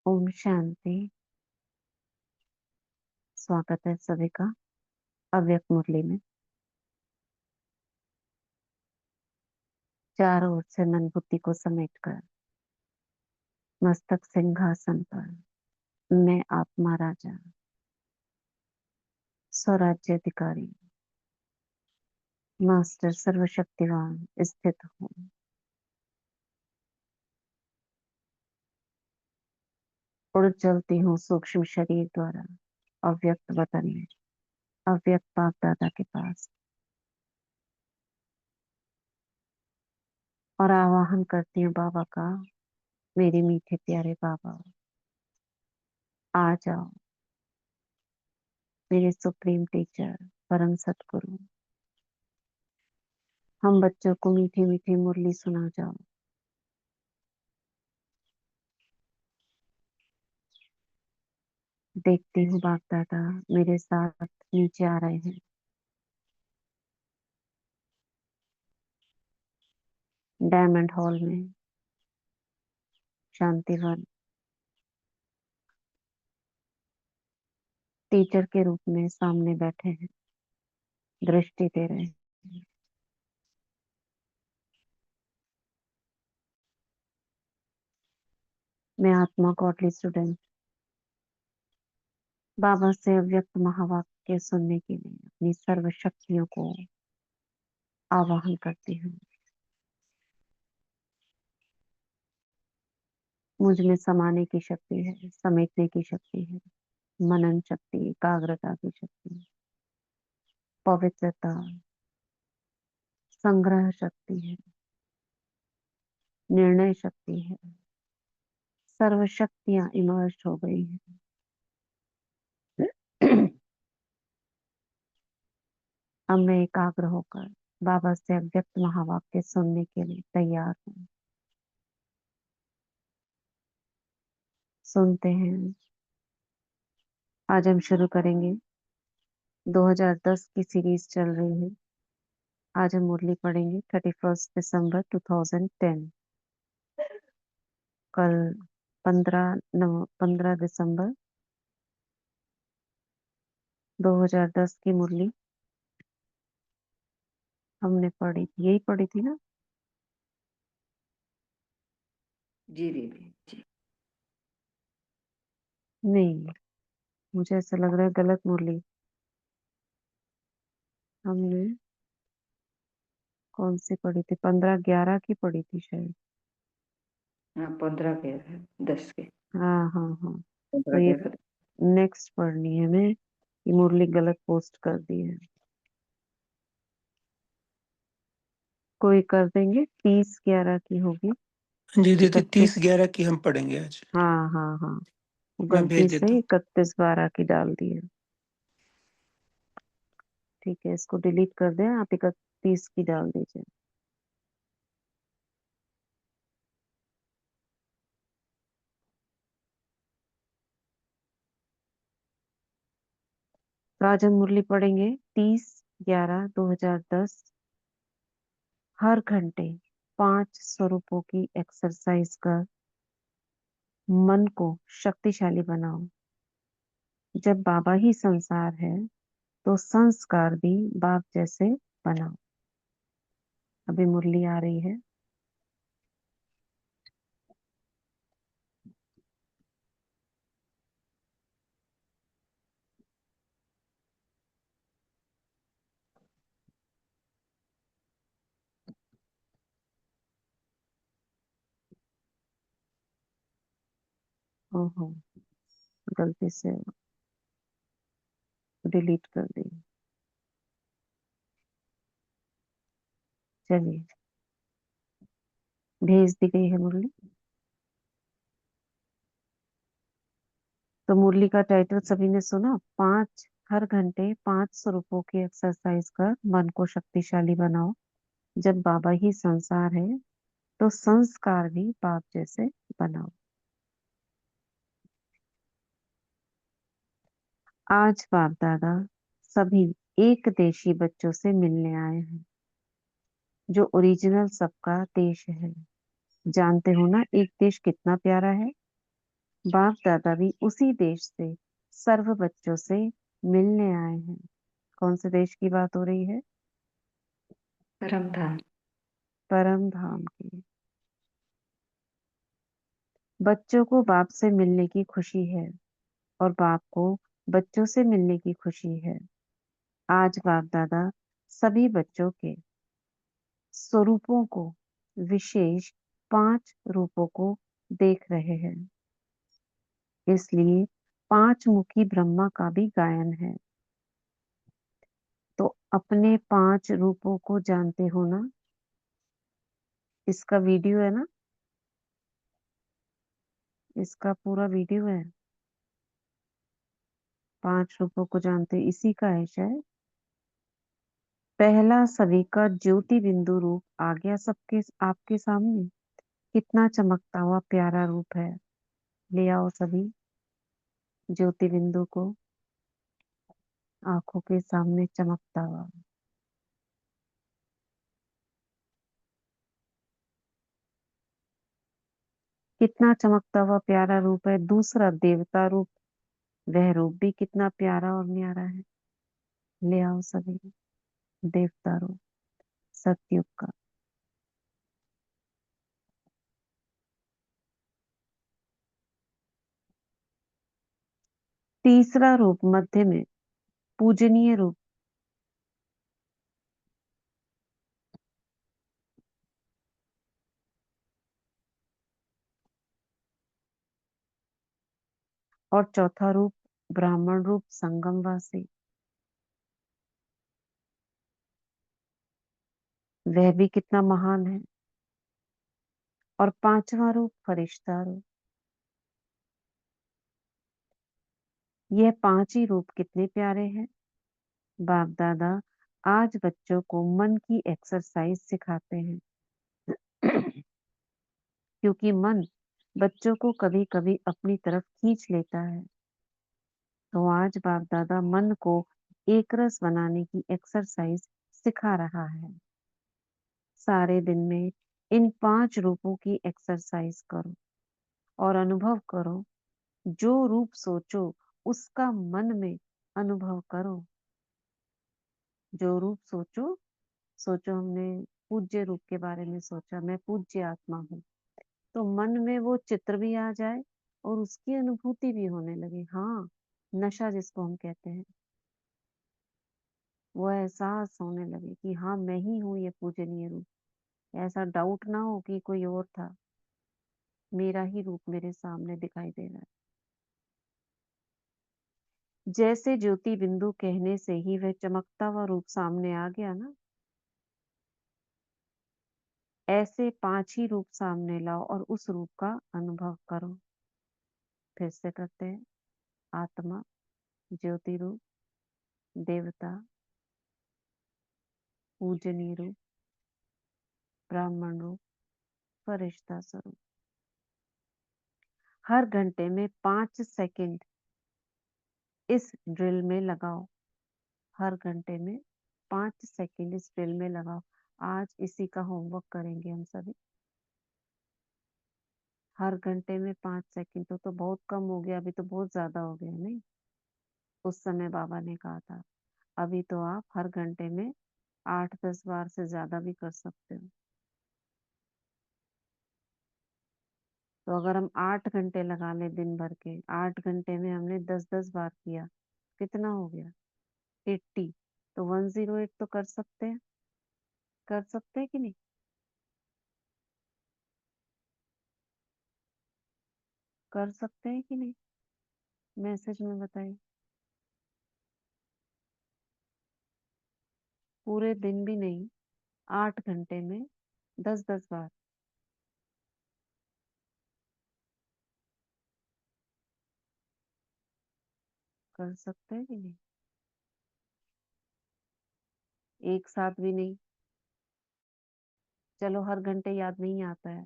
ओम शांति। स्वागत है सभी का अव्यक्त मुरली में। चारों ओर से मन बुद्धि को समेटकर मस्तक सिंहासन पर मैं आत्मा राजा स्वराज्य अधिकारी मास्टर सर्वशक्तिवान स्थित हूँ। उड़ चलती हूँ सूक्ष्म शरीर द्वारा अव्यक्त वतन में, अव्यक्त बाप दादा के पास, और आवाहन करती हूँ बाबा का, मेरे मीठे प्यारे बाबा आ जाओ, मेरे सुप्रीम टीचर परम सतगुरु, हम बच्चों को मीठी मीठी मुरली सुना जाओ। देखती हूँ बाप दादा मेरे साथ नीचे आ रहे हैं। डायमंड हॉल में शांतिवन टीचर के रूप में सामने बैठे हैं, दृष्टि दे रहे हैं। मैं आत्मा गॉडली स्टूडेंट बाबा से अव्यक्त महावाक्य सुनने के लिए अपनी सर्व शक्तियों को आवाहन करती हूँ। मुझ में समाने की शक्ति है, समेटने की शक्ति है, मनन शक्ति, एकाग्रता की शक्ति, पवित्रता, संग्रह शक्ति है, निर्णय शक्ति है। सर्व शक्तियां इमर्ज हो गई हैं। अब मैं एकाग्र होकर बाबा से अव्यक्त महावाक्य सुनने के लिए तैयार हूँ। सुनते हैं। आज हम शुरू करेंगे। 2010 की सीरीज चल रही है। आज हम मुरली पढ़ेंगे 31 दिसंबर 2010। कल 15 दिसंबर 2010 की मुरली हमने पढ़ी थी, यही पढ़ी थी ना? जी दीदी जी। नहीं, मुझे ऐसा लग रहा है गलत मुरली। हमने कौन सी पढ़ी थी? 15/11 की पढ़ी थी शायद। हाँ 15 के है, 10 के हाँ हाँ हाँ। तो 15 ये के नेक्स्ट पढ़नी है। मैं ये मुरली गलत पोस्ट कर दी है। कोई कर देंगे, 30/11 की होगी। जी दीदी 31। 30/11 की हम पढ़ेंगे आज। हाँ हाँ हाँ, वो मैं गलती भेज देता से हूँ। 31/12 की डाल दी है। ठीक है, इसको डिलीट कर दें, आप 31 की डाल दीजिए। तो आज हम मुरली पढ़ेंगे 30/11/2010। हर घंटे 5 स्वरूपों की एक्सरसाइज कर मन को शक्तिशाली बनाओ। जब बाबा ही संसार है तो संस्कार भी बाप जैसे बनाओ। अभी मुरली आ रही है। ओहो, गलती से डिलीट कर दी। चलिए, भेज दी गई है मुरली। तो मुरली का टाइटल सभी ने सुना, हर घंटे 5 स्वरूपों की एक्सरसाइज कर मन को शक्तिशाली बनाओ। जब बाबा ही संसार है तो संस्कार भी बाप जैसे बनाओ। आज बाप दादा सभी एक देशी बच्चों से मिलने आए हैं, जो ओरिजिनल सबका देश है। जानते हो ना एक देश कितना प्यारा है? बाप दादा भी उसी देश से सर्व बच्चों से मिलने आए हैं। कौन से देश की बात हो रही है? परम धाम। परम धाम की। बच्चों को बाप से मिलने की खुशी है और बाप को बच्चों से मिलने की खुशी है। आज बाप दादा सभी बच्चों के स्वरूपों को, विशेष 5 रूपों को देख रहे हैं। इसलिए 5 मुखी ब्रह्मा का भी गायन है। तो अपने 5 रूपों को जानते हो ना? इसका वीडियो है ना, इसका पूरा वीडियो है। 5 रूपों को जानते, इसी का है शायद। पहला सभी का ज्योति बिंदु रूप आ गया सबके आपके सामने। कितना चमकता हुआ प्यारा रूप है। ले आओ सभी ज्योति बिंदु को आंखों के सामने चमकता हुआ। कितना चमकता हुआ प्यारा रूप है। दूसरा देवता रूप, वह रूप भी कितना प्यारा और न्यारा है। ले आओ सभी देवता रूप सतयुग का। तीसरा रूप मध्य में पूजनीय रूप, और चौथा रूप ब्राह्मण रूप संगमवासी, वह भी कितना महान है। और पांचवा रूप फरिश्ता रूप। यह 5 ही रूप कितने प्यारे हैं। बाप दादा आज बच्चों को मन की एक्सरसाइज सिखाते हैं। क्योंकि मन बच्चों को कभी कभी अपनी तरफ खींच लेता है। तो आज बाप दादा मन को एक रस बनाने की एक्सरसाइज सिखा रहा है। सारे दिन में इन 5 रूपों की एक्सरसाइज करो और अनुभव करो। जो रूप सोचो उसका मन में अनुभव करो। जो रूप सोचो, सोचो हमने पूज्य रूप के बारे में सोचा, मैं पूज्य आत्मा हूँ, तो मन में वो चित्र भी आ जाए और उसकी अनुभूति भी होने लगे। हाँ, नशा जिसको हम कहते हैं, वो एहसास होने लगे कि हाँ मैं ही हूँ ये पूजनीय रूप। ऐसा डाउट ना हो कि कोई और था, मेरा ही रूप मेरे सामने दिखाई दे रहा है। जैसे ज्योति बिंदु कहने से ही वह चमकता हुआ रूप सामने आ गया ना, ऐसे 5 ही रूप सामने लाओ और उस रूप का अनुभव करो। फिर से करते हैं। आत्मा, ज्योति रूप, देवता, पूजनीय रूप, ब्राह्मण रूप, फरिश्ता स्वरूप। हर घंटे में 5 सेकंड इस ड्रिल में लगाओ। हर घंटे में 5 सेकंड इस ड्रिल में लगाओ। आज इसी का होमवर्क करेंगे हम सभी। हर घंटे में 5 सेकंड तो बहुत कम हो गया, अभी तो बहुत ज्यादा हो गया नहीं? उस समय बाबा ने कहा था। अभी तो आप हर घंटे में 8-10 बार से ज्यादा भी कर सकते हो। तो अगर हम 8 घंटे लगा ले दिन भर के, 8 घंटे में हमने 10-10 बार किया, कितना हो गया? 80। तो 108 तो कर सकते हैं। कर सकते हैं कि नहीं? कर सकते हैं कि नहीं? मैसेज में बताइए। पूरे दिन भी नहीं, 8 घंटे में 10-10 बार। कर सकते हैं कि नहीं? एक साथ भी नहीं। चलो हर घंटे याद नहीं आता है,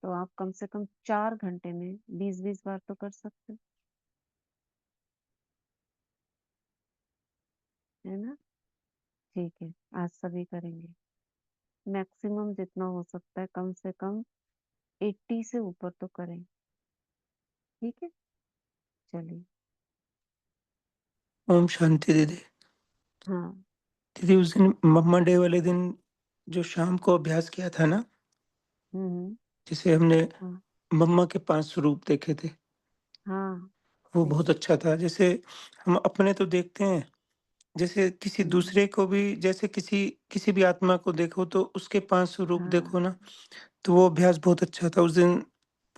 तो आप कम से कम 4 घंटे में 20-20 बार तो कर सकते हो, है ना? ठीक है, आज सभी करेंगे। मैक्सिमम जितना हो सकता है, कम से कम 80 से ऊपर तो करें। ठीक है, चलिए। ओम शांति दीदी। हाँ। दीदी उस दिन मम्मा डे वाले दिन जो शाम को अभ्यास किया था ना, हम्म। जिसे हमने हाँ। मम्मा के 5 स्वरूप देखे थे, हाँ। वो सही। बहुत अच्छा था। जैसे हम अपने तो देखते हैं, जैसे किसी हम्म। दूसरे को भी, जैसे किसी किसी भी आत्मा को देखो तो उसके 5 स्वरूप देखो हाँ। ना, तो वो अभ्यास बहुत अच्छा था। उस दिन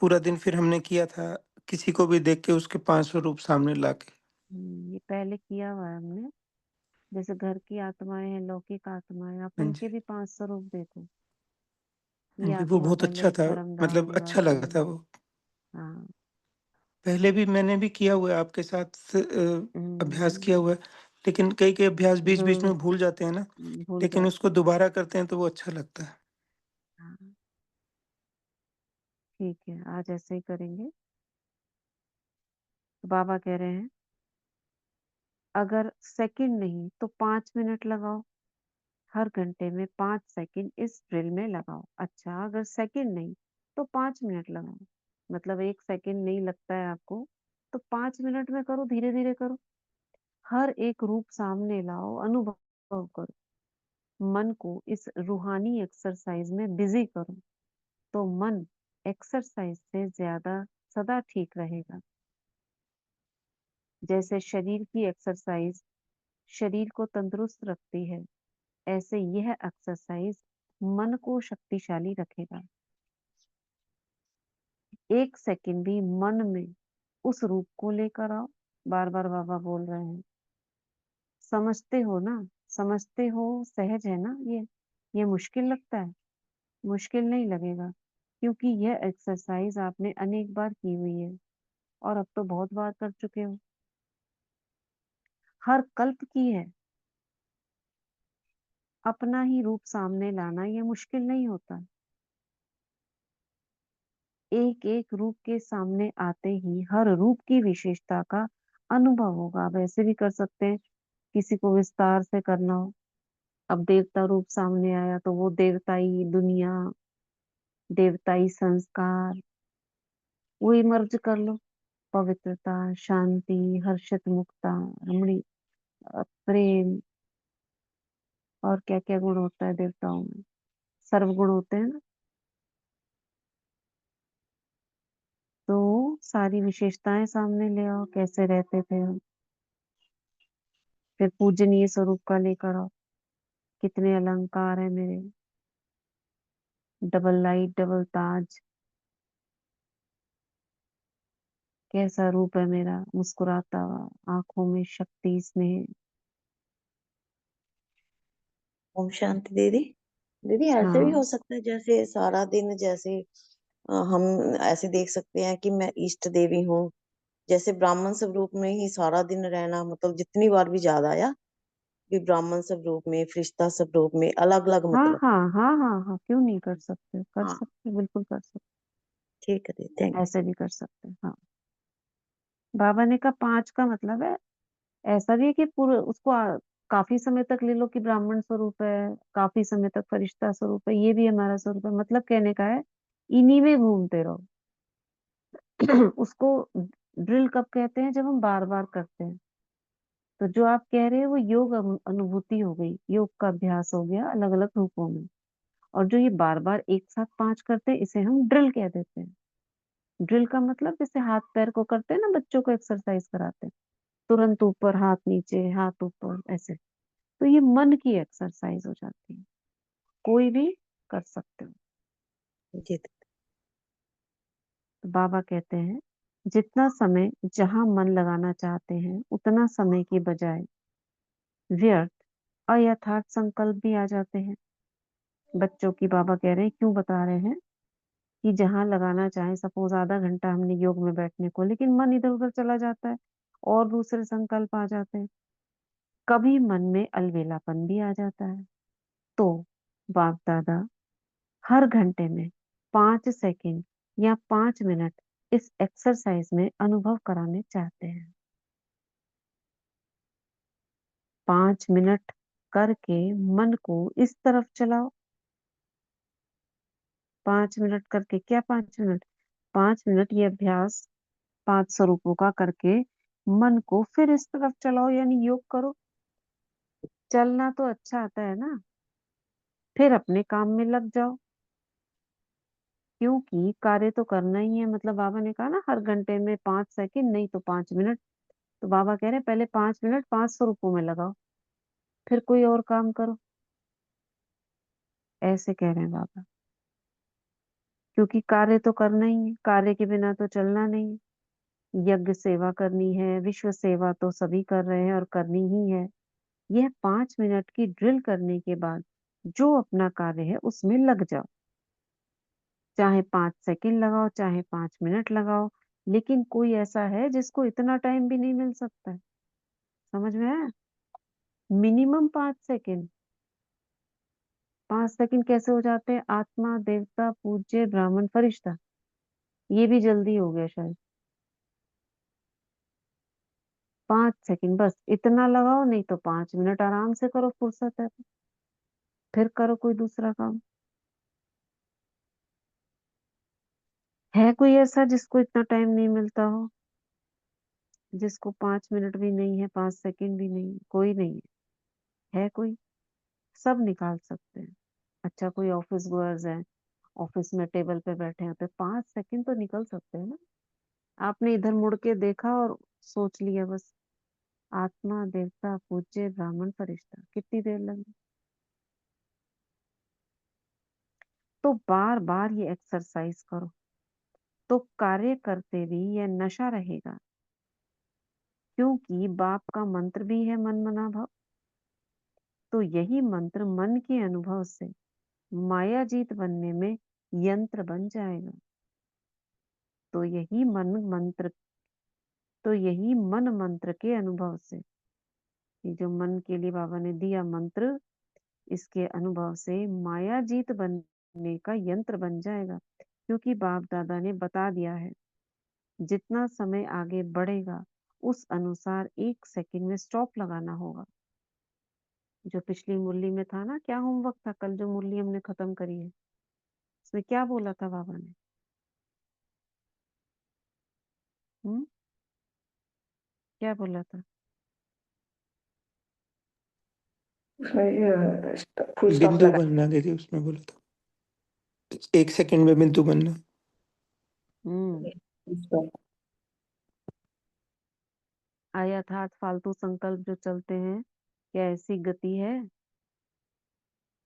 पूरा दिन फिर हमने किया था, किसी को भी देख के उसके 5 स्वरूप सामने लाके। ये पहले किया हुआ है हमने। जैसे घर की आत्माएं हैं, लौकिक आत्माएं, आप हाँ जी, उनके भी 5 स्वरूप देखो। हाँ ये जी, वो आपके यहाँ बहुत पहले अच्छा था, परमधाम मतलब अच्छा निवासी लगा था हैं। वो। हाँ। पहले भी मैंने भी किया हुआ है आपके साथ अभ्यास हम्म। किया हुआ है, लेकिन कई-कई अभ्यास बीच-बीच जो में भूल जाते हैं ना, भूल लेकिन जाते उसको हैं। दोबारा करते हैं तो वो अच्छा लगता है। हाँ। ठीक है, आज ऐसे ही करेंगे। तो बाबा कह रहे हैं, अगर सेकंड नहीं तो 5 मिनट लगाओ। हर घंटे में 5 सेकंड इस ड्रिल में लगाओ। अच्छा, अगर सेकंड नहीं तो 5 मिनट लगाओ। मतलब 1 सेकंड नहीं लगता है आपको, तो 5 मिनट में करो, धीरे धीरे करो। हर एक रूप सामने लाओ, अनुभव करो। मन को इस रूहानी एक्सरसाइज में बिजी करो, तो मन एक्सरसाइज से ज्यादा सदा ठीक रहेगा। जैसे शरीर की एक्सरसाइज शरीर को तंदुरुस्त रखती है, ऐसे यह एक्सरसाइज मन को शक्तिशाली रखेगा। 1 सेकंड भी मन में उस रूप को लेकर आओ। बार बार बाबा बोल रहे हैं, समझते हो ना? समझते हो, सहज है ना ये मुश्किल लगता है? मुश्किल नहीं लगेगा, क्योंकि यह एक्सरसाइज आपने अनेक बार की हुई है, और अब तो बहुत बार कर चुके हो। हर कल्प की है। अपना ही रूप सामने लाना ये मुश्किल नहीं होता। एक एक रूप के सामने आते ही हर रूप की विशेषता का अनुभव होगा। आप ऐसे भी कर सकते हैं, किसी को विस्तार से करना हो। अब देवता रूप सामने आया तो वो देवताई दुनिया, देवताई संस्कार, वो इमर्ज कर लो। पवित्रता, शांति, हर्षित मुक्ता, रमणी, प्रेम, और क्या क्या गुण होता है देवताओं में, सर्व गुण होते हैं ना। तो सारी विशेषताएं सामने ले आओ, कैसे रहते थे हम। फिर पूजनीय स्वरूप का लेकर आओ, कितने अलंकार है मेरे, डबल लाइट, डबल ताज, कैसा रूप है मेरा, मुस्कुराता हुआ, आंखों में शक्ति, स्नेह। ओम शांति दीदी। दीदी ऐसे भी हाँ। हो सकता है जैसे सारा दिन, जैसे हम ऐसे देख सकते हैं कि मैं इष्ट देवी हूँ, जैसे ब्राह्मण स्वरूप में ही सारा दिन रहना, मतलब जितनी बार भी याद आया कि ब्राह्मण स्वरूप में, फरिश्ता स्वरूप में, अलग अलग हाँ मतलब। हाँ हाँ हाँ हाँ, क्यों नहीं कर सकते? कर हाँ सकते, बिल्कुल कर सकते। ठीक है दीदी, थैंक ऐसे भी कर सकते हैं, हाँ। बाबा ने कहा 5 का मतलब है, ऐसा भी है कि पूरे उसको काफी समय तक ले लो कि ब्राह्मण स्वरूप है, काफी समय तक फरिश्ता स्वरूप है, ये भी हमारा स्वरूप है। मतलब कहने का है, इन्हीं में घूमते रहो। उसको ड्रिल कब कहते हैं? जब हम बार बार करते हैं। तो जो आप कह रहे हैं वो योग अनुभूति हो गई, योग का अभ्यास हो गया अलग अलग रूपों में। और जो ये बार बार एक साथ 5 करते हैं, इसे हम ड्रिल कह देते हैं। ड्रिल का मतलब जैसे हाथ पैर को करते हैं ना, बच्चों को एक्सरसाइज कराते हैं, तुरंत ऊपर हाथ, नीचे हाथ, ऊपर, ऐसे। तो ये मन की एक्सरसाइज हो जाती है, कोई भी कर सकते हो। यू जी। तो बाबा कहते हैं, जितना समय जहां मन लगाना चाहते हैं, उतना समय की बजाय व्यर्थ, अयथार्थ संकल्प भी आ जाते हैं। बच्चों की बाबा कह रहे हैं, क्यों बता रहे हैं कि जहां लगाना चाहे, सपोज आधा घंटा हमने योग में बैठने को, लेकिन मन इधर उधर चला जाता है और दूसरे संकल्प आ जाते हैं। कभी मन में अलबेलापन भी आ जाता है। तो बाप दादा हर घंटे में 5 सेकंड या 5 मिनट इस एक्सरसाइज में अनुभव कराने चाहते हैं। 5 मिनट करके मन को इस तरफ चलाओ। 5 मिनट करके क्या? 5 मिनट, 5 मिनट ये अभ्यास 5 स्वरूपों का करके मन को फिर इस तरफ चलाओ, यानी योग करो। चलना तो अच्छा आता है ना, फिर अपने काम में लग जाओ, क्योंकि कार्य तो करना ही है। मतलब बाबा ने कहा ना, हर घंटे में 5 सेकंड, नहीं तो 5 मिनट। तो बाबा कह रहे हैं पहले 5 मिनट 500 रुपयों में लगाओ, फिर कोई और काम करो। ऐसे कह रहे हैं बाबा, क्योंकि कार्य तो करना ही है, कार्य के बिना तो चलना नहीं है। यज्ञ सेवा करनी है, विश्व सेवा तो सभी कर रहे हैं और करनी ही है। यह 5 मिनट की ड्रिल करने के बाद जो अपना कार्य है उसमें लग जाओ, चाहे 5 सेकंड लगाओ चाहे 5 मिनट लगाओ। लेकिन कोई ऐसा है जिसको इतना टाइम भी नहीं मिल सकता है, समझ में आया? Minimum 5 second. 5 सेकंड कैसे हो जाते हैं? आत्मा, देवता, पूज्य, ब्राह्मण, फरिश्ता, ये भी जल्दी हो गया शायद। 5 सेकंड बस इतना लगाओ, नहीं तो 5 मिनट आराम से करो, फुर्सत है तो। फिर करो कोई दूसरा काम। है कोई ऐसा जिसको इतना टाइम नहीं मिलता हो, जिसको 5 मिनट भी नहीं है, 5 सेकंड भी नहीं है? कोई नहीं है कोई? सब निकाल सकते हैं। अच्छा, कोई ऑफिस गोअर्स है, ऑफिस में टेबल पे बैठे हैं, तो 5 सेकंड तो निकल सकते हैं ना। आपने इधर मुड़ के देखा और सोच लिया बस, आत्मा, देवता, पूज्य, ब्राह्मण, फरिश्ता, कितनी देर लगी? तो बार बार ये एक्सरसाइज करो, तो कार्य करते भी यह नशा रहेगा। क्योंकि बाप का मंत्र भी है मन मना भव, तो यही मंत्र मन के अनुभव से माया जीत बनने में यंत्र बन जाएगा। तो यही मन मंत्र, तो यही मन मंत्र के अनुभव से, ये जो मन के लिए बाबा ने दिया मंत्र, इसके अनुभव से माया जीत बनने का यंत्र बन जाएगा। क्योंकि बाप दादा ने बता दिया है, जितना समय आगे बढ़ेगा उस अनुसार 1 सेकंड में स्टॉप लगाना होगा। जो पिछली मुरली में था ना, क्या होमवर्क था कल जो मुरली हमने खत्म करी है, इसमें क्या बोला था बाबा ने? हम्म, क्या बोला था? उसमें फुल स्टॉप बिंदु लगा। बनना दीदी, उसमें बोला था 1 सेकंड में बिंदु बनना। हम्म। Full stop. अयथार्थ फालतू संकल्प जो चलते हैं, क्या ऐसी गति है?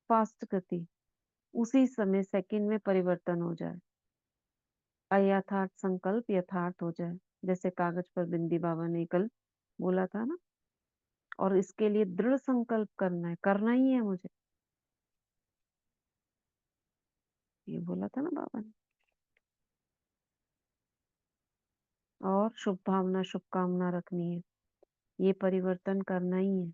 फास्ट गति। उसी समय सेकंड में परिवर्तन हो जाए, अयथार्थ संकल्प यथार्थ हो जाए। जैसे कागज पर बिंदी बाबा ने कल बोला था ना। और इसके लिए दृढ़ संकल्प करना है, करना ही है मुझे, ये बोला था ना बाबा ने। और शुभ भावना शुभकामना रखनी है, ये परिवर्तन करना ही है।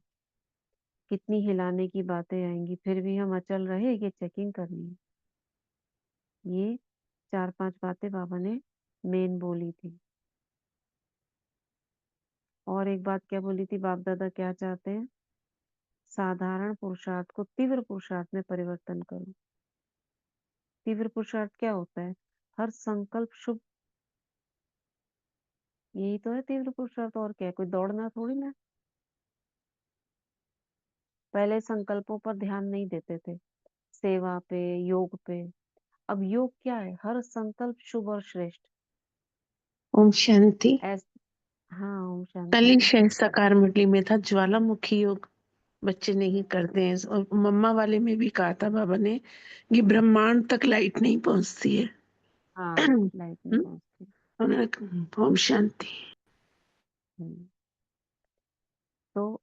कितनी हिलाने की बातें आएंगी, फिर भी हम अचल रहे, ये चेकिंग करनी है। ये 4-5 बातें बाबा ने मेन बोली थी। और एक बात क्या बोली थी, बाप दादा क्या चाहते हैं? साधारण पुरुषार्थ को तीव्र पुरुषार्थ में परिवर्तन करो। तीव्र पुरुषार्थ क्या होता है? हर संकल्प शुभ, यही तो है तीव्र पुरुषार्थ। और क्या है? कोई दौड़ना थोड़ी ना। पहले संकल्पों पर ध्यान नहीं देते थे, सेवा पे, योग पे। अब योग क्या है? हर संकल्प शुभ और श्रेष्ठ। ओम शांति। ऐस हाँ, ओम कल शांति ही जी। शायद साकार मुरली में था, ज्वालामुखी योग बच्चे नहीं करते हैं। और मम्मा वाले में भी कहा था बाबा ने कि ब्रह्मांड तक लाइट नहीं पहुंचती है। हाँ, लाइट नहीं पहुंचती। उन्होंने कहा, ओम शांति। हम्म। तो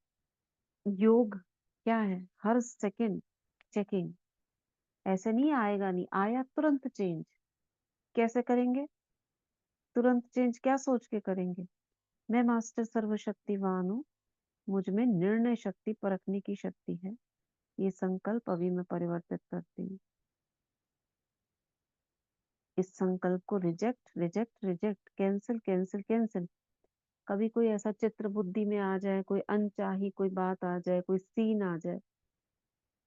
योग क्या है? हर सेकंड चेकिंग। ऐसे नहीं आएगा, नहीं आया तुरंत चेंज। कैसे करेंगे तुरंत चेंज? क्या सोच के करेंगे? मैं मास्टर सर्वशक्तिवान हूँ, मुझ में निर्णय शक्ति, परखने की शक्ति है। ये संकल्प अभी मैं परिवर्तित करती हूँ। इस संकल्प को reject reject reject, cancel cancel cancel. कभी कोई ऐसा चित्र बुद्धि में आ जाए, कोई अनचाही कोई बात आ जाए, कोई सीन आ जाए,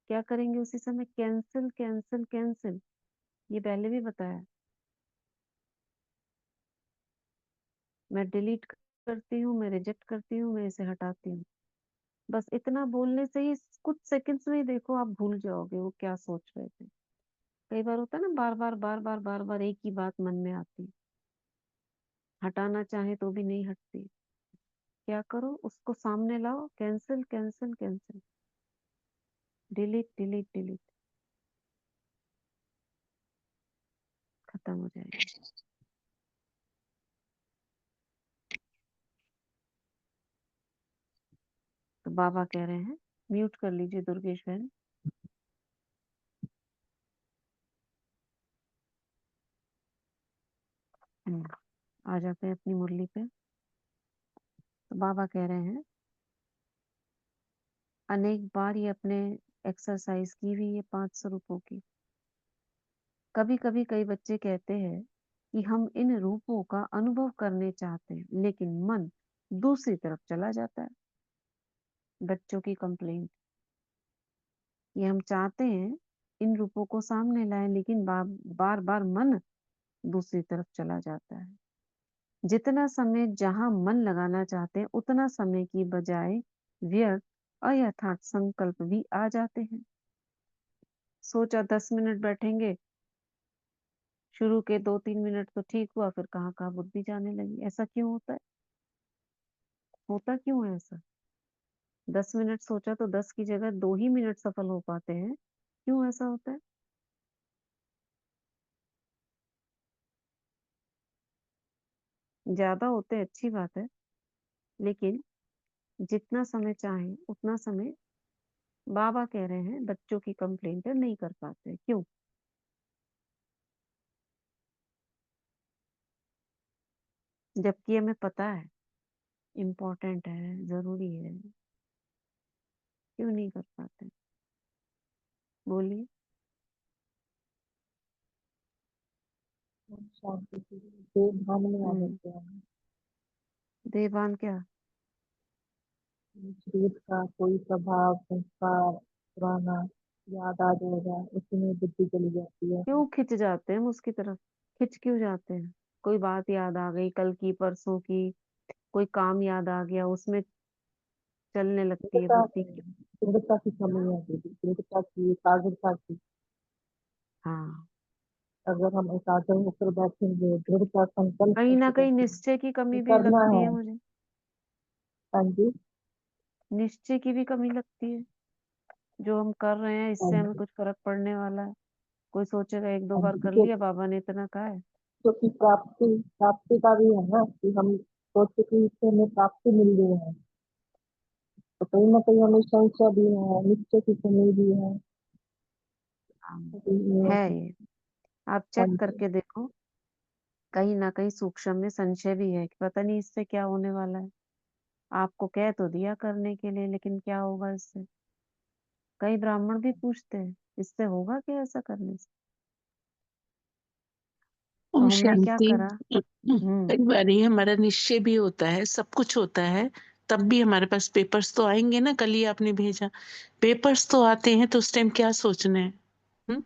क्या करेंगे उसी समय? Cancel cancel cancel. ये पहले भी बताया। मैं डिलीट करती हूँ, मैं रिजेक्ट करती हूँ, मैं इसे हटाती हूँ। बस इतना बोलने से ही कुछ सेकंड्स में ही देखो आप भूल जाओगे वो क्या सोच रहे थे। कई बार होता है ना, बार बार बार बार बार बार एक ही बात मन में आती है, हटाना चाहे तो भी नहीं हटती। क्या करो, उसको सामने लाओ, cancel cancel cancel, delete delete delete, खत्म हो जाएगी। तो बाबा कह रहे हैं, म्यूट कर लीजिए दुर्गेश बहन। आ जाते हैं अपनी मुरली पे। तो बाबा कह रहे हैं, अनेक बार ये अपने एक्सरसाइज की हुई है 500 रूपों की। कभी कभी कई बच्चे कहते हैं कि हम इन रूपों का अनुभव करने चाहते हैं, लेकिन मन दूसरी तरफ चला जाता है। बच्चों की कंप्लेंट, ये हम चाहते हैं इन रूपों को सामने लाएं, लेकिन बार बार मन दूसरी तरफ चला जाता है। जितना समय जहां मन लगाना चाहते हैं, उतना समय की बजाय व्यर्थ अयथार्थ संकल्प भी आ जाते हैं। सोचा 10 मिनट बैठेंगे, शुरू के 2-3 मिनट तो ठीक हुआ, फिर कहाँ कहाँ बुद्धि जाने लगी। ऐसा क्यों होता है? होता क्यों है ऐसा? 10 मिनट सोचा तो 10 की जगह 2 ही मिनट सफल हो पाते हैं, क्यों ऐसा होता है? ज्यादा होते हैं अच्छी बात है, लेकिन जितना समय चाहे उतना समय, बाबा कह रहे हैं बच्चों की कंप्लेंट है, नहीं कर पाते। क्यों? जबकि हमें पता है इम्पोर्टेंट है, जरूरी है, क्यों नहीं कर पाते? बोलिए। शांति से देव भान में आ हम्म। जाते हैं। देवान क्या? शरीर का कोई स्वभाव संस्कार पुराना याद आ जाएगा, उसमें बुद्धि चली जाती है। क्यों खिंच जाते हैं हम उसकी तरफ? खिंच क्यों जाते हैं? कोई बात याद आ गई, कल की परसों की, कोई काम याद आ गया, उसमें चलने लगती है दृढ़ता बुद्धि। क्यों? दृढ़ता की कमी है दीदी, दृढ़ता की एकाग्रता की। हाँ, अगर हम एकाग्र होकर बैठेंगे, दृढ़ता संकल्प कहीं ना करके कहीं बैठेंगे निश्चय की कि कमी भी करना लगती है है। मुझे। हाँ जी। निश्चय की भी कमी लगती है, जो हम कर रहे हैं हाँ इससे हमें जी। कुछ फर्क पड़ने वाला है। कोई सोचेगा एक दो हाँ बार जी, कर लिया, बाबा ने इतना कहा है। क्योंकि प्राप्ति प्राप्ति का भी है ना, कि हम सोचते कि इससे हमें प्राप्ति मिल रही है, तो कहीं ना कहीं हमें संशय भी है, निश्चय की कमी भी है। हाँ, है तो ये। आप हाँ चेक जी। करके देखो, कहीं ना कहीं सूक्ष्म में संशय भी है कि पता नहीं इससे क्या होने वाला है। आपको कह तो दिया करने के लिए, लेकिन क्या होगा इससे? कई ब्राह्मण भी पूछते हैं, इससे होगा क्या ऐसा करने से? तो ओम हमने क्या शांति। करा? कई बार ये हमारा निश्चय भी होता है, सब कुछ होता है, तब भी हमारे पास पेपर्स तो आएंगे ना। कल ही आपने भेजा, पेपर्स तो आते हैं, तो उस टाइम क्या सोचना है? हम्म?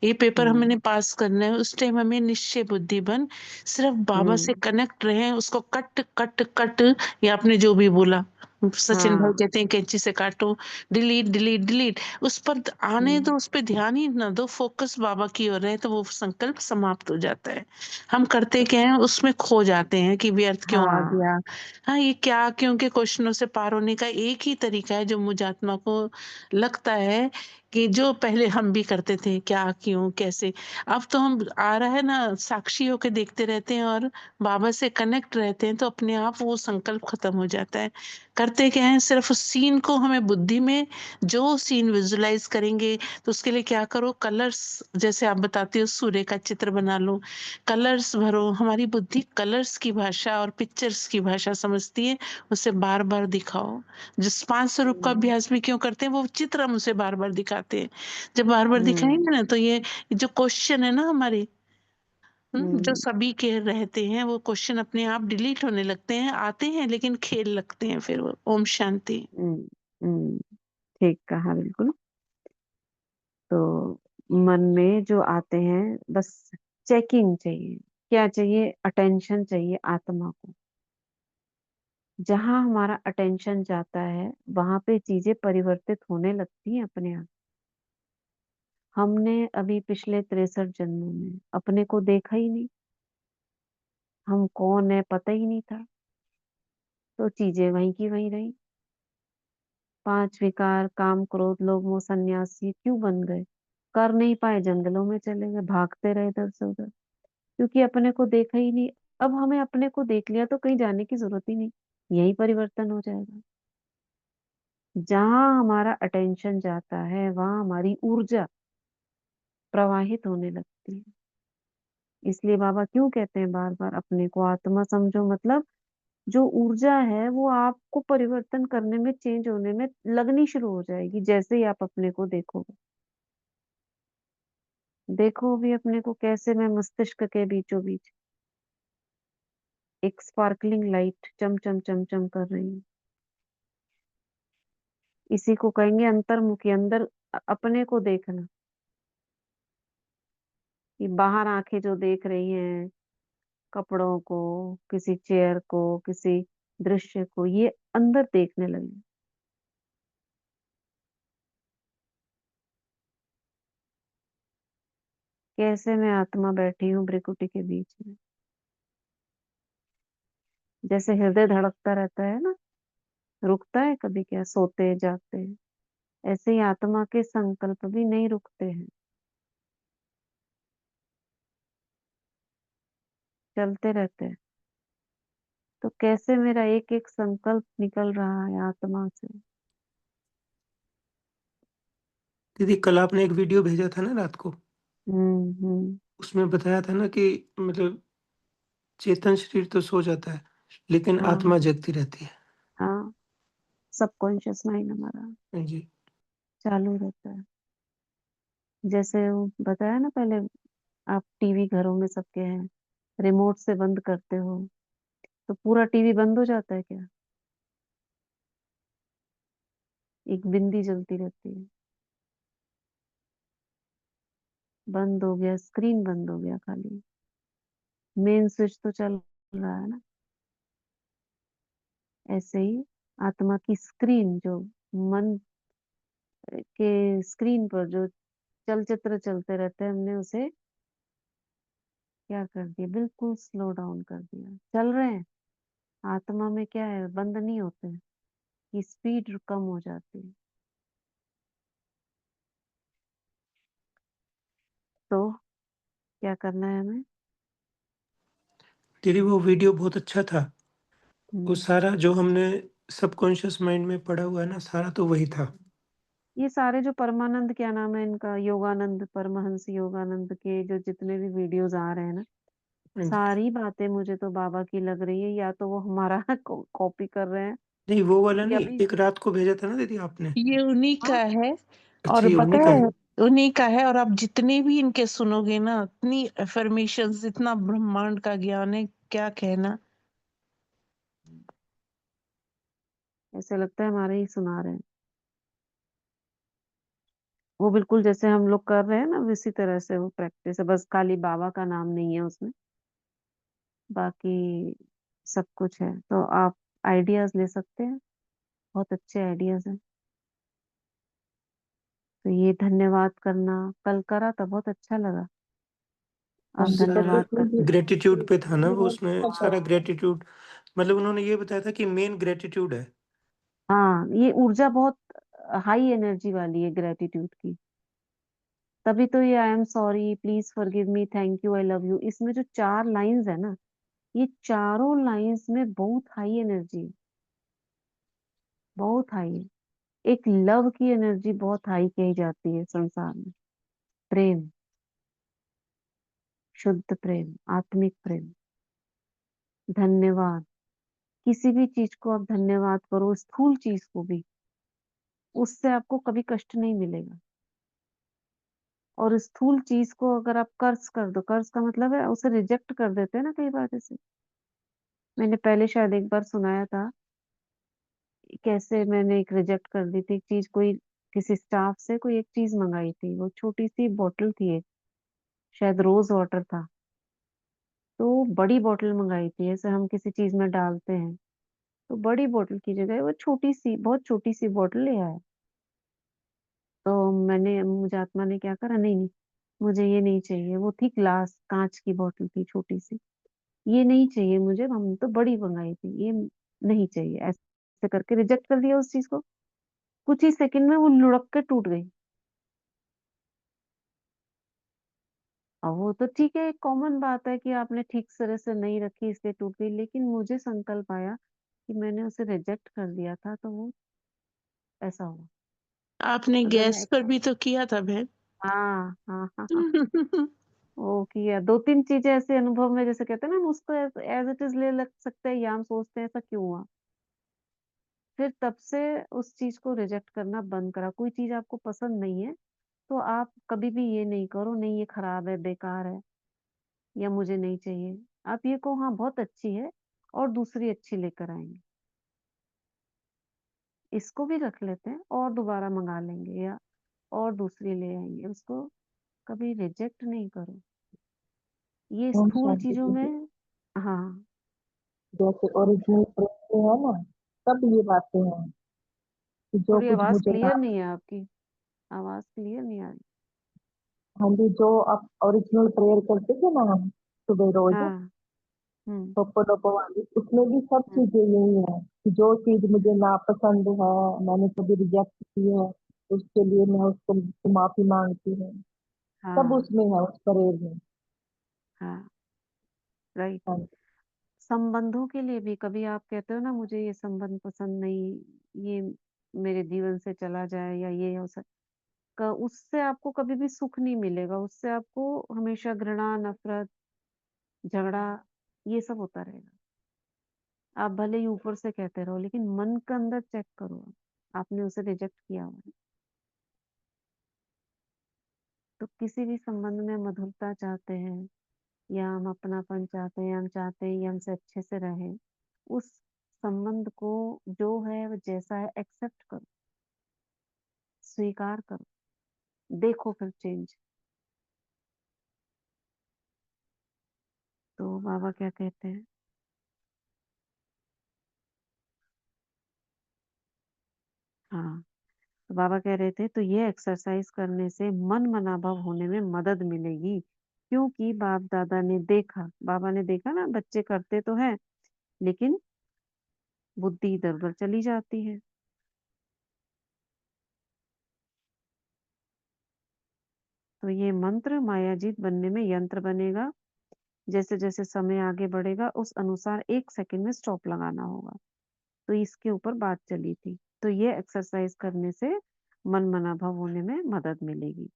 ये पेपर हमने हम्म। पास करना है, उस टाइम हमें निश्चय बुद्धि बन सिर्फ बाबा से हम्म। कनेक्ट रहे, उसको कट कट कट, या आपने जो भी बोला, सचिन भाई हाँ। कहते हैं कैंची से काटो, डिलीट डिलीट डिलीट, उस पर आने हम्म। दो, उस पर ध्यान ही ना दो, फोकस बाबा की ओर है, तो वो संकल्प समाप्त हो जाता है। हम करते क्या है, उसमें खो जाते हैं कि व्यर्थ क्यों आ हाँ। गया। हाँ, ये क्या, क्योंकि क्वेश्चनों से पार होने का एक ही तरीका है, जो मुझ आत्मा को लगता है कि जो पहले हम भी करते थे, क्या क्यों कैसे। अब तो हम आ रहा है ना, साक्षी होके देखते रहते हैं और बाबा से कनेक्ट रहते हैं, तो अपने आप वो संकल्प खत्म हो जाता है। करते क्या है, सिर्फ उस सीन को हमें बुद्धि में, जो सीन विजुलाइज करेंगे, तो उसके लिए क्या करो, कलर्स, जैसे आप बताते हो सूर्य का चित्र बना लो, कलर्स भरो। हमारी बुद्धि कलर्स की भाषा और पिक्चर्स की भाषा समझती है, उसे बार बार दिखाओ। जिस 500 का हम्म। अभ्यास भी क्यों करते हैं, वो चित्र हम उसे बार बार दिखाते हैं। जब बार बार हम्म। दिखाएंगे ना, तो ये जो क्वेश्चन है ना हमारे, जो हम्म। सभी के रहते हैं, वो क्वेश्चन अपने आप डिलीट होने लगते हैं, आते हैं लेकिन खेल लगते हैं फिर वो। ओम शांति। हम्म। हम्म। ठीक कहा, बिल्कुल। तो मन में जो आते हैं, बस चेकिंग चाहिए। क्या चाहिए? अटेंशन चाहिए आत्मा को। जहां हमारा अटेंशन जाता है वहां पे चीजें परिवर्तित होने लगती हैं अपने आप। हमने अभी पिछले 63 जन्मों में अपने को देखा ही नहीं, हम कौन है पता ही नहीं था, तो चीजें वहीं की वहीं रही। 5 विकार काम क्रोध लोभ मोह संन्यास ये क्यों बन गए? कर नहीं पाए, जंगलों में चले गए, भागते रहे इधर से उधर, क्योंकि अपने को देखा ही नहीं। अब हमें अपने को देख लिया तो कहीं जाने की जरूरत ही नहीं, यही परिवर्तन हो जाएगा। जहां हमारा अटेंशन जाता है वहां हमारी ऊर्जा प्रवाहित होने लगती है। इसलिए बाबा क्यों कहते हैं बार बार अपने को आत्मा समझो, मतलब जो ऊर्जा है वो आपको परिवर्तन करने में, चेंज होने में लगनी शुरू हो जाएगी जैसे ही आप अपने को देखोगे। देखो भी अपने को कैसे मैं मस्तिष्क के बीचों बीच एक स्पार्कलिंग लाइट चम चम चम चम कर रही हूँ। इसी को कहेंगे अंतर्मुखी, अंदर अपने को देखना। कि बाहर आंखें जो देख रही हैं कपड़ों को, किसी चेयर को, किसी दृश्य को, ये अंदर देखने लगे। कैसे मैं आत्मा बैठी हूँ भ्रिकुटी के बीच में। जैसे हृदय धड़कता रहता है ना, रुकता है कभी क्या, सोते जागते हैं, ऐसे ही आत्मा के संकल्प भी नहीं रुकते हैं, चलते रहते हैं। तो कैसे मेरा एक एक संकल्प निकल रहा है आत्मा से। दीदी कल आपने एक वीडियो भेजा था ना रात को, हम्म। उसमें बताया था ना कि मतलब चेतन शरीर तो सो जाता है लेकिन हाँ आत्मा जगती रहती हाँ, सबकॉन्शियस माइंड हमारा है। जी। चालू रहता है। जैसे वो बताया ना पहले, आप टीवी घरों में सबके हैं, रिमोट से बंद करते हो तो पूरा टीवी बंद हो जाता है क्या? एक बिंदी जलती रहती है, बंद हो गया, स्क्रीन बंद हो गया, खाली मेन स्विच तो चल रहा है ना। ऐसे ही आत्मा की स्क्रीन, जो मन के स्क्रीन पर जो चलचित्र चलते रहते हैं, हमने उसे क्या कर दिया, बिल्कुल स्लो डाउन कर दिया। चल रहे हैं, आत्मा में क्या है, बंद नहीं होते हैं, कि स्पीड कम हो जाती है। तो क्या करना है हमें? दीदी वो वीडियो बहुत अच्छा था। वो हम्म, सारा जो हमने सबकॉन्शियस माइंड में पढ़ा हुआ है ना, सारा तो वही था। ये सारे जो परमानंद, क्या नाम है इनका, योगानंद, परमहंस योगानंद के जो जितने भी वीडियोस आ रहे हैं ना, हाँ जी। सारी बातें मुझे तो बाबा की लग रही है। या तो वो हमारा कॉपी कर रहे हैं, नहीं वो वाला या नहीं, भी। एक रात को भेजा था ना दीदी आपने। ये उन्हीं हाँ, का है। अच्छा और ये पता उन्हीं का है, है। उन्हीं का है। और आप जितने भी इनके सुनोगे ना, इतनी अफर्मेशंस, इतना ब्रह्मांड का ज्ञान है, क्या कहना। ऐसे लगता है हमारे ही सुना रहे हैं। वो बिल्कुल जैसे हम लोग कर रहे हैं ना, इसी तरह से वो प्रैक्टिस है, बस खाली बाबा का नाम नहीं है उसमें, बाकी सब कुछ है। तो आप आइडियाज ले सकते हैं, बहुत अच्छे आइडियाज हैं। तो ये धन्यवाद करना कल करा था, बहुत अच्छा लगा। हाँ अब जी, तो धन्यवाद फिर करते हैं। ग्रेटिट्यूड पे था ना वो, उसमें मुझे सारा ग्रेटिट्यूड, मतलब उन्होंने ये बताया था कि मेन ग्रेटिट्यूड है। हाँ, ये ऊर्जा बहुत हाई एनर्जी वाली है ग्रेटिट्यूड की। तभी तो ये I am sorry, please forgive me, thank you, I love you, इसमें जो 4 लाइंस है ना, ये चारों लाइंस में बहुत हाई एनर्जी है, बहुत हाई है। एक लव की एनर्जी बहुत हाई कही जाती है संसार में। प्रेम, शुद्ध प्रेम, आत्मिक प्रेम, धन्यवाद। किसी भी चीज को आप धन्यवाद करो, स्थूल चीज को भी, उससे आपको कभी कष्ट नहीं मिलेगा। और स्थूल चीज को अगर आप कर्ज कर दो, कर्ज का मतलब है उसे रिजेक्ट कर देते हैं ना कई बार। जैसे मैंने पहले शायद एक बार सुनाया था, कैसे मैंने एक रिजेक्ट कर दी थी एक चीज। कोई किसी स्टाफ से कोई एक चीज मंगाई थी, वो छोटी सी बोतल थी एक, शायद रोज वाटर था। तो बड़ी बोतल मंगाई थी, ऐसे हम किसी चीज में डालते हैं, तो बड़ी बोतल की जगह वो छोटी सी, बहुत छोटी सी बोतल ले आया। तो मुझे आत्मा ने क्या करा, नहीं नहीं मुझे ये नहीं चाहिए। वो थी ग्लास, कांच की बोतल थी छोटी सी। ये नहीं चाहिए मुझे, हम तो बड़ी मंगाई थी, ये नहीं चाहिए। ऐसे करके रिजेक्ट कर दिया उस चीज को। कुछ ही सेकंड में वो लुढ़क के टूट गई। अब वो तो ठीक है, एक कॉमन बात है कि आपने ठीक तरह से नहीं रखी इसलिए टूट गई, लेकिन मुझे संकल्प आया कि मैंने उसे रिजेक्ट कर दिया था, तो वो ऐसा हुआ। आपने अगर मैं गैस पर भी तो किया था बहन। हाँ हाँ हाँ हाँ, वो किया। दो तीन चीजें ऐसे अनुभव में, जैसे कहते हैं ना, हम उसको एज इट इज ले लग सकते हैं, या हम सोचते हैं ऐसा क्यों हुआ। फिर तब से उस चीज को रिजेक्ट करना बंद करा। कोई चीज आपको पसंद नहीं है तो आप कभी भी ये नहीं करो, नहीं ये खराब है, बेकार है, या मुझे नहीं चाहिए। आप ये कहो हाँ बहुत अच्छी है, और दूसरी अच्छी लेकर आएंगे, इसको भी रख लेते हैं और दोबारा मंगा लेंगे, या और दूसरी ले आएंगे। उसको कभी रिजेक्ट नहीं करो, ये ओम स्थूल शांति चीजों दीदी। में। हाँ, जैसे ओरिजिनल प्रेम में है ना, सब ये बातें हैं कि जो थोड़ी कुछ आवाज मुझे ना, क्लियर नहीं है आपकी, आवाज क्लियर नहीं आ रही। हाँ जी, जो आप ओरिजिनल प्रेयर करते थे ना हम सुबह रोज, हाँ। हम्म। पोपो वाली, उसमें भी सब हम्म। चीजें यही है कि जो चीज मुझे नापसंद है, मैंने कभी रिजेक्ट की है, उसके लिए मैं उसको माफी मांगती हूँ। सब हाँ। उसमें है, उस प्रेयर में। हाँ, राइट। हाँ जी। संबंधों के लिए भी कभी आप कहते हो ना, मुझे ये संबंध पसंद नहीं, ये मेरे जीवन से चला जाए, या ये हो सकता, उससे आपको कभी भी सुख नहीं मिलेगा। उससे आपको हमेशा घृणा, नफरत, झगड़ा, ये सब होता रहेगा। आप भले ही ऊपर से कहते रहो, लेकिन मन के अंदर चेक करो, आपने उसे रिजेक्ट किया हुआ है। तो किसी भी संबंध में मधुरता चाहते हैं, या हम अपनापन चाहते हैं, हम चाहते हैं ये हमसे अच्छे से रहे, उस संबंध को जो है वो जैसा है एक्सेप्ट करो, स्वीकार करो, देखो फिर चेंज। तो बाबा क्या कहते हैं, हाँ, तो बाबा कह रहे थे, तो ये एक्सरसाइज करने से मन मनाभव होने में मदद मिलेगी। क्योंकि बाप दादा ने देखा, बाबा ने देखा ना, बच्चे करते तो हैं लेकिन बुद्धि इधर उधर चली जाती है। तो ये मंत्र मायाजीत बनने में यंत्र बनेगा। जैसे जैसे समय आगे बढ़ेगा उस अनुसार 1 सेकंड में स्टॉप लगाना होगा। तो इसके ऊपर बात चली थी। तो ये एक्सरसाइज करने से मन मनाभव होने में मदद मिलेगी।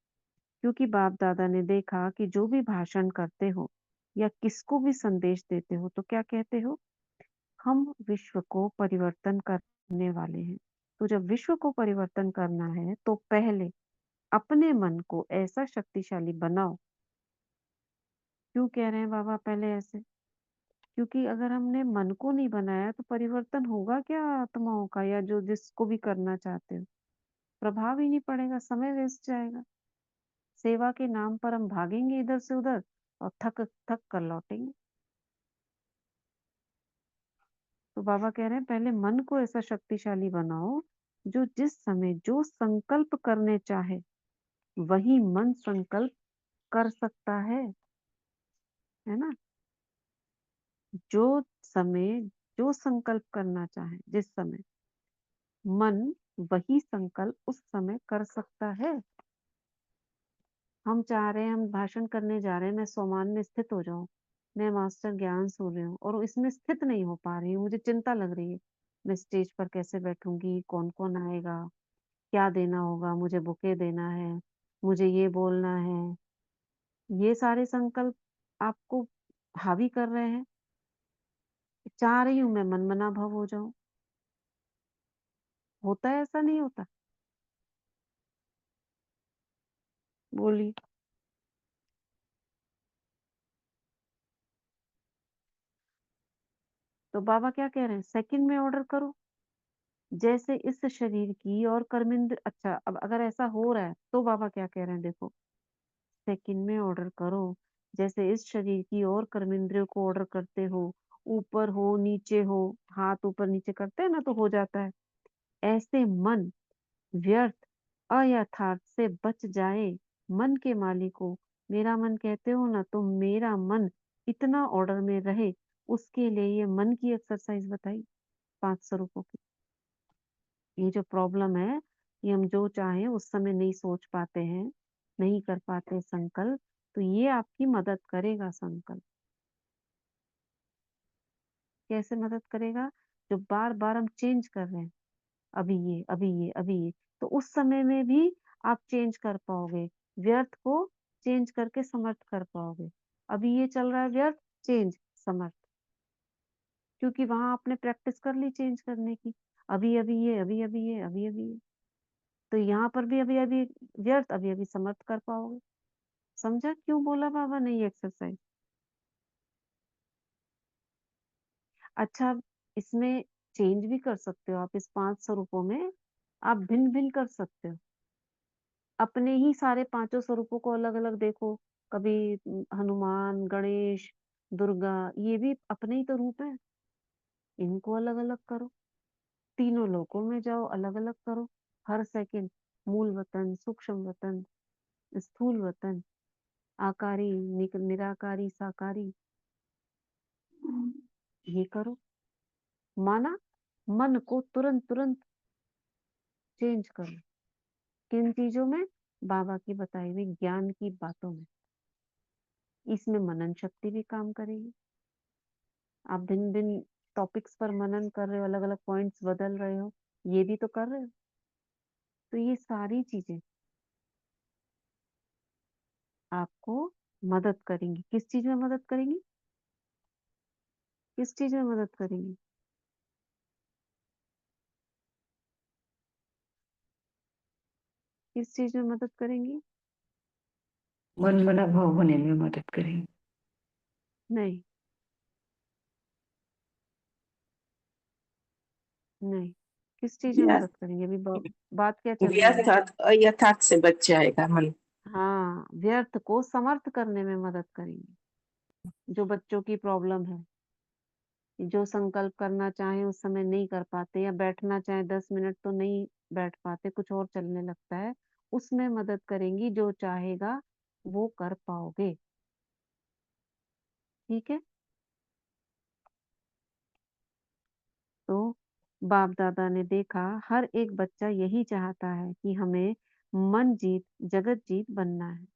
क्योंकि बाप दादा ने देखा कि जो भी भाषण करते हो या किसको भी संदेश देते हो तो क्या कहते हो, हम विश्व को परिवर्तन करने वाले हैं। तो जब विश्व को परिवर्तन करना है तो पहले अपने मन को ऐसा शक्तिशाली बनाओ। क्यों कह रहे हैं बाबा पहले ऐसे? क्योंकि अगर हमने मन को नहीं बनाया तो परिवर्तन होगा क्या आत्माओं का, या जो जिसको भी करना चाहते हो? प्रभाव ही नहीं पड़ेगा, समय वेस्ट जाएगा। सेवा के नाम पर हम भागेंगे इधर से उधर और थक थक कर लौटेंगे। तो बाबा कह रहे हैं पहले मन को ऐसा शक्तिशाली बनाओ, जो जिस समय जो संकल्प करने चाहे वही मन संकल्प कर सकता है ना। जो समय जो संकल्प करना चाहे जिस समय, मन वही संकल्प उस समय कर सकता है। हम चाह रहे हैं, हम भाषण करने जा रहे हैं, मैं सोमान में स्थित हो जाऊं, मैं मास्टर ज्ञान सुन रही हूँ और इसमें स्थित नहीं हो पा रही हूँ, मुझे चिंता लग रही है, मैं स्टेज पर कैसे बैठूंगी, कौन कौन आएगा, क्या देना होगा, मुझे बुके देना है, मुझे ये बोलना है, ये सारे संकल्प आपको हावी कर रहे हैं। चाह रही हूँ मैं मन मना भव हो जाऊं, होता है ऐसा, नहीं होता? बोलिए। तो बाबा क्या कह रहे हैं, सेकंड में ऑर्डर करो। जैसे इस शरीर की और कर्मेंद्र, अच्छा अब अगर ऐसा हो रहा है तो बाबा क्या कह रहे हैं, देखो, सेकंड में ऑर्डर करो। जैसे इस शरीर की और कर्मेंद्रियों को ऑर्डर करते हो ऊपर हो नीचे हो, हाथ ऊपर नीचे करते हैं ना तो हो जाता है। ऐसे मन व्यर्थ अयथार्थ से बच जाए। मन के मालिको, मेरा मन कहते हो ना, तो मेरा मन इतना ऑर्डर में रहे, उसके लिए ये मन की एक्सरसाइज बताई 500 रुपयों की। ये जो प्रॉब्लम है कि हम जो चाहें उस समय नहीं सोच पाते हैं, नहीं कर पाते संकल्प, तो ये आपकी मदद करेगा संकल्प। कैसे मदद करेगा? जो बार बार हम चेंज कर रहे हैं, अभी ये अभी ये अभी ये, तो उस समय में भी आप चेंज कर पाओगे, व्यर्थ को चेंज करके समर्थ कर पाओगे। अभी ये चल रहा है व्यर्थ, चेंज समर्थ, क्योंकि वहां आपने प्रैक्टिस कर ली चेंज करने की। अभी अभी ये अभी अभी ये अभी अभी ये, तो यहाँ पर भी अभी अभी व्यर्थ, अभी अभी समर्थ कर पाओगे। समझा क्यों बोला बाबा ने ये एक्सरसाइज? अच्छा, इसमें चेंज भी कर सकते हो आप, इस 500 रुपयों में आप भिन्न भिन्न कर सकते हो। अपने ही सारे 500 स्वरूपों को अलग अलग देखो। कभी हनुमान, गणेश, दुर्गा, ये भी अपने ही तो रूप है, इनको अलग अलग करो। तीनों लोकों में जाओ, अलग अलग करो। हर सेकंड मूल वतन, सूक्ष्म वतन, स्थूल वतन, आकारी, निराकारी, साकारी, ये करो। माना मन को तुरंत तुरंत चेंज करो। किन चीजों में? बाबा की बताई हुई ज्ञान की बातों में। इसमें मनन शक्ति भी काम करेगी। आप भिन्न भिन्न टॉपिक्स पर मनन कर रहे हो, अलग अलग पॉइंट्स बदल रहे हो, ये भी तो कर रहे हो। तो ये सारी चीजें आपको मदद करेंगी। किस चीज में मदद करेंगी? किस चीज में मदद करेंगी? किस चीज में मदद करेंगी? मन मना भाव होने में मदद करेंगे। नहीं, नहीं, किस चीज में मदद करेंगे? अभी बात क्या चल रही है? व्यर्थ अयथार्थ से बच जाएगा मन। हाँ, व्यर्थ को समर्थ करने में मदद करेंगे। जो बच्चों की प्रॉब्लम है, जो संकल्प करना चाहे उस समय नहीं कर पाते, या बैठना चाहे 10 मिनट तो नहीं बैठ पाते, कुछ और चलने लगता है, उसमें मदद करेंगी। जो चाहेगा वो कर पाओगे। ठीक है? तो बाप दादा ने देखा, हर एक बच्चा यही चाहता है कि हमें मन जीत जगत जीत बनना है।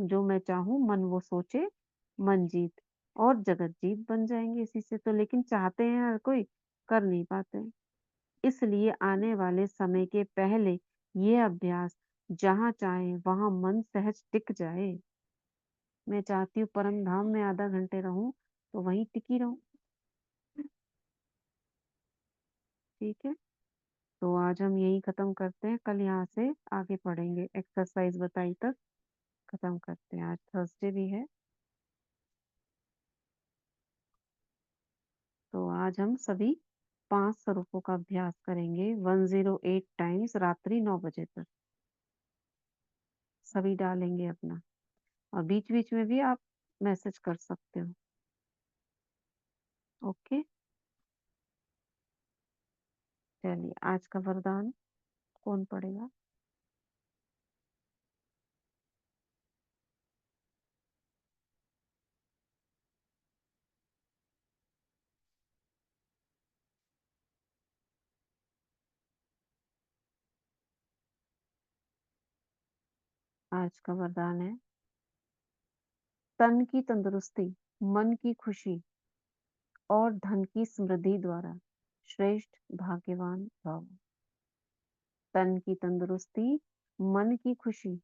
जो मैं चाहूं, मन वो सोचे, मन जीत और जगत जीत बन जाएंगे इसी से। तो लेकिन चाहते हैं हर कोई, कर नहीं पाते। इसलिए आने वाले समय के पहले ये अभ्यास, जहाँ चाहे वहां मन सहज टिक जाए। मैं चाहती हूँ परम धाम में आधा घंटे रहूं, तो वहीं टिकी रहूं। ठीक है? तो आज हम यही खत्म करते हैं, कल यहाँ से आगे पढ़ेंगे। एक्सरसाइज बताई तक खत्म करते हैं। आज थर्सडे भी है, तो आज हम सभी 5 स्वरूपों का अभ्यास करेंगे 108 टाइम्स, रात्रि 9 बजे तक सभी डालेंगे अपना। और बीच बीच में भी आप मैसेज कर सकते हो। ओके, चलिए आज का वरदान कौन पढ़ेगा? आज का वरदान है, तन की तंदुरुस्ती, मन की खुशी और धन की समृद्धि द्वारा श्रेष्ठ भाग्यवान भव। तन की तंदुरुस्ती, मन की खुशी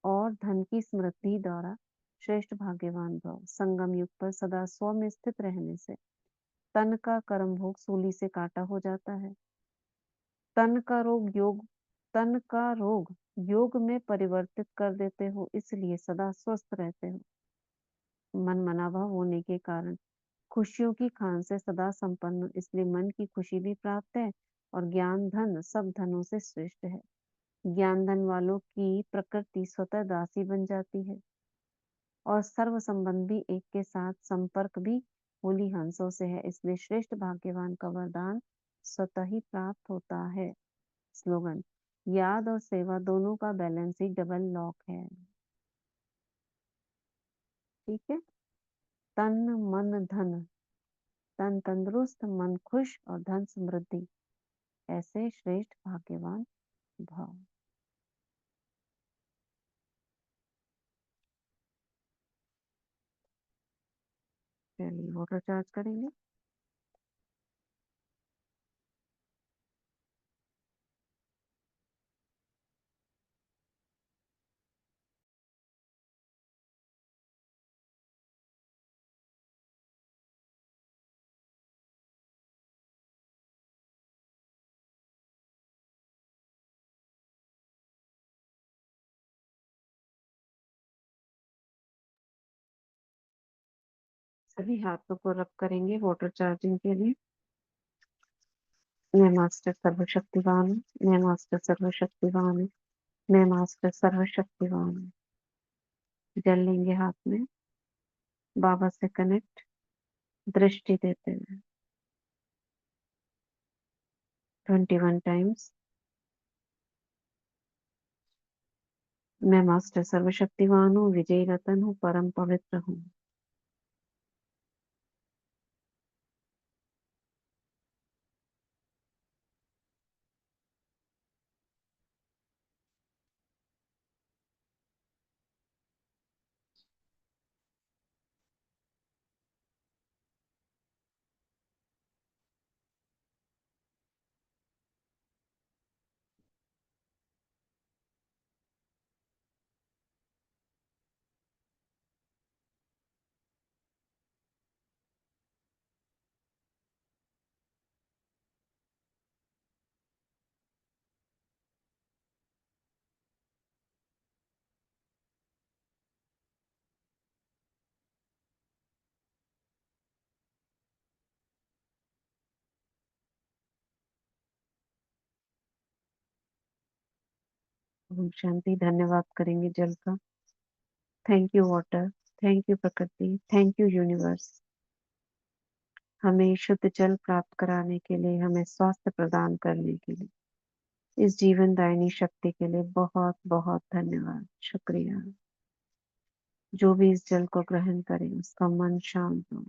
और धन की समृद्धि द्वारा श्रेष्ठ भाग्यवान भव। संगम युग पर सदा स्व में स्थित रहने से तन का कर्म भोग सूली से काटा हो जाता है। तन का रोग योग तन का रोग योग में परिवर्तित कर देते हो, इसलिए सदा स्वस्थ रहते हो। मन मनाभव होने के कारण खुशियों की खान से सदा संपन्न, इसलिए मन की खुशी भी प्राप्त है। और ज्ञान धन सब धनों से श्रेष्ठ है। ज्ञान धन वालों की प्रकृति स्वतः दासी बन जाती है, और सर्व संबंधी एक के साथ संपर्क भी होली हंसों से है, इसलिए श्रेष्ठ भाग्यवान का वरदान स्वतः ही प्राप्त होता है। स्लोगन, याद और सेवा दोनों का बैलेंस ही डबल लॉक है। ठीक है। तन मन धन, तन तंदुरुस्त, मन खुश और धन समृद्धि, ऐसे श्रेष्ठ भाग्यवान भाव। चलिए वाटर चार्ज करेंगे। सभी हाथों को रब करेंगे वाटर चार्जिंग के लिए। मैं मास्टर सर्वशक्तिवान हूँ, मैं मास्टर सर्वशक्तिवान हूँ, मैं मास्टर सर्वशक्तिवान हूँ। जल लेंगे हाथ में, बाबा से कनेक्ट, दृष्टि देते हुए 21 टाइम्स। मैं मास्टर सर्वशक्तिवान हूँ, विजयी रतन हूँ, परम पवित्र हूँ। ओम शांति। धन्यवाद करेंगे जल का। Thank you water, thank you प्रकृति, थैंक यू यूनिवर्स, हमें शुद्ध जल प्राप्त कराने के लिए, हमें स्वास्थ्य प्रदान करने के लिए, इस जीवन दायिनी शक्ति के लिए बहुत बहुत धन्यवाद, शुक्रिया। जो भी इस जल को ग्रहण करे उसका मन शांत हो,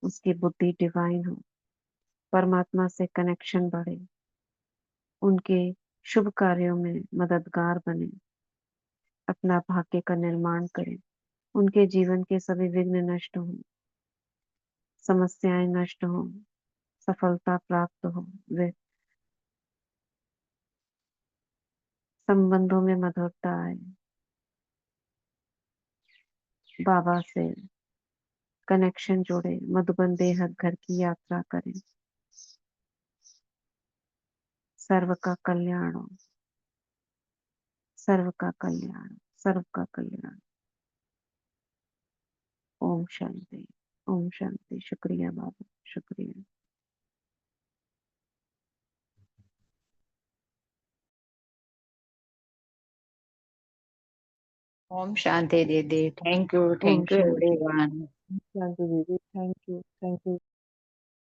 उसकी बुद्धि डिवाइन हो, परमात्मा से कनेक्शन बढ़े, उनके शुभ कार्यों में मददगार बने, अपना भाग्य का निर्माण करें, उनके जीवन के सभी विघ्न नष्ट हो, समस्याएं नष्ट हो, सफलता प्राप्त हो, वे संबंधों में मधुरता आए, बाबा से कनेक्शन जोड़े, मधुबन बेहद घर की यात्रा करें, सर्व का कल्याण हो, सर्व का कल्याण, सर्व का कल्याण। ओम शांति, ओम शांति। शुक्रिया बाबा, शुक्रिया। ओम शांति दीदी। थैंक यू ओम शांति, एवरीवन। शांति दीदी, थैंक यू, थैंक यू।